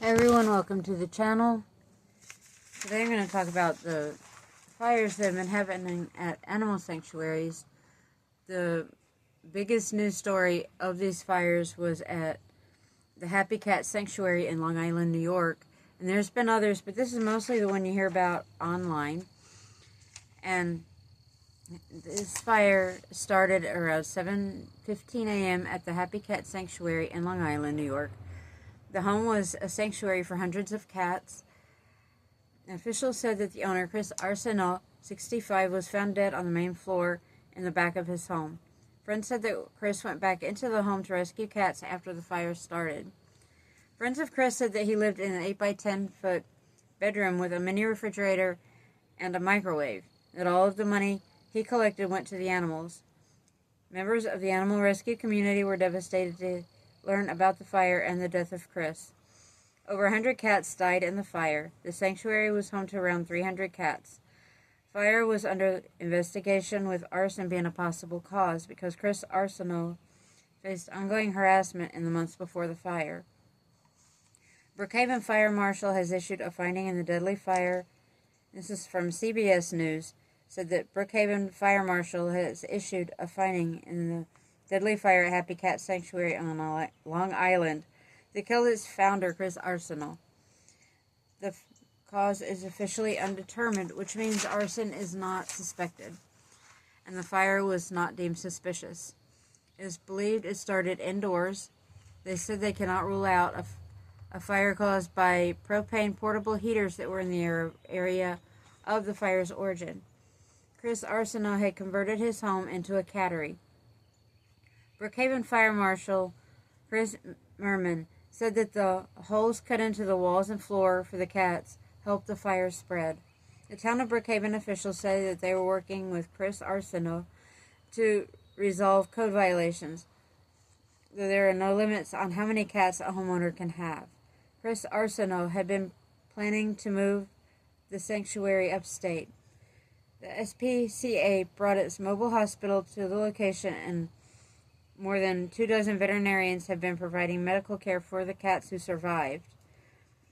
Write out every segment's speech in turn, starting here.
Hi everyone, welcome to the channel. Today I'm going to talk about the fires that have been happening at animal sanctuaries. The biggest news story of these fires was at the Happy Cat Sanctuary in Long Island, New York. And there's been others, but this is mostly the one you hear about online. And this fire started around 7:15 a.m. at the Happy Cat Sanctuary in Long Island, New York. The home was a sanctuary for hundreds of cats. Officials said that the owner, Chris Arsenault, 65, was found dead on the main floor in the back of his home. Friends said that Chris went back into the home to rescue cats after the fire started. Friends of Chris said that he lived in an 8 by 10 foot bedroom with a mini refrigerator and a microwave, that all of the money he collected went to the animals. Members of the animal rescue community were devastated to learn about the fire and the death of Chris. Over 100 cats died in the fire. The sanctuary was home to around 300 cats. Fire was under investigation, with arson being a possible cause because Chris Arsenault faced ongoing harassment in the months before the fire. Brookhaven Fire Marshal has issued a finding in the deadly fire. This is from CBS News. Said that Brookhaven Fire Marshal has issued a finding in the deadly fire at Happy Cat Sanctuary on Long Island that killed its founder, Chris Arsenault. The cause is officially undetermined, which means arson is not suspected, and the fire was not deemed suspicious. It is believed it started indoors. They said they cannot rule out a fire caused by propane portable heaters that were in the area of the fire's origin. Chris Arsenault had converted his home into a cattery. Brookhaven Fire Marshal Chris Merman said that the holes cut into the walls and floor for the cats helped the fire spread. The town of Brookhaven officials say that they were working with Chris Arsenault to resolve code violations, though there are no limits on how many cats a homeowner can have. Chris Arsenault had been planning to move the sanctuary upstate. The SPCA brought its mobile hospital to the location, and more than 24 veterinarians have been providing medical care for the cats who survived.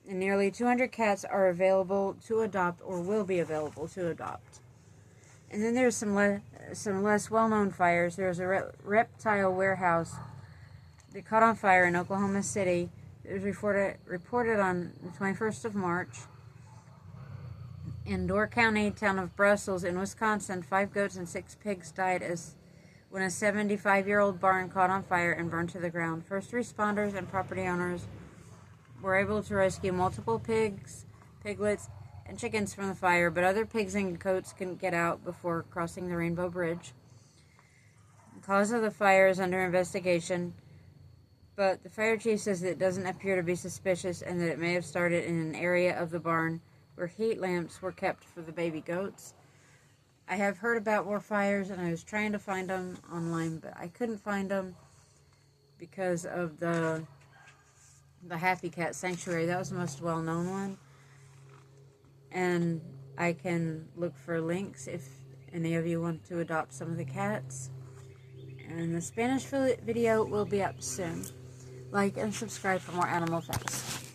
And nearly 200 cats are available to adopt or will be available to adopt. And then there's some less well-known fires. There's a reptile warehouse that caught on fire in Oklahoma City. It was reported on the 21st of March. In Door County, town of Brussels in Wisconsin, 5 goats and 6 pigs died when a 75-year-old barn caught on fire and burned to the ground. First responders and property owners were able to rescue multiple pigs, piglets, and chickens from the fire, but other pigs and goats couldn't get out before crossing the Rainbow Bridge. The cause of the fire is under investigation, but the fire chief says that it doesn't appear to be suspicious and that it may have started in an area of the barn where heat lamps were kept for the baby goats. I have heard about more fires, and I was trying to find them online, but I couldn't find them because of the Happy Cat Sanctuary. That was the most well-known one. And I can look for links if any of you want to adopt some of the cats. And the Spanish video will be up soon. Like and subscribe for more animal facts.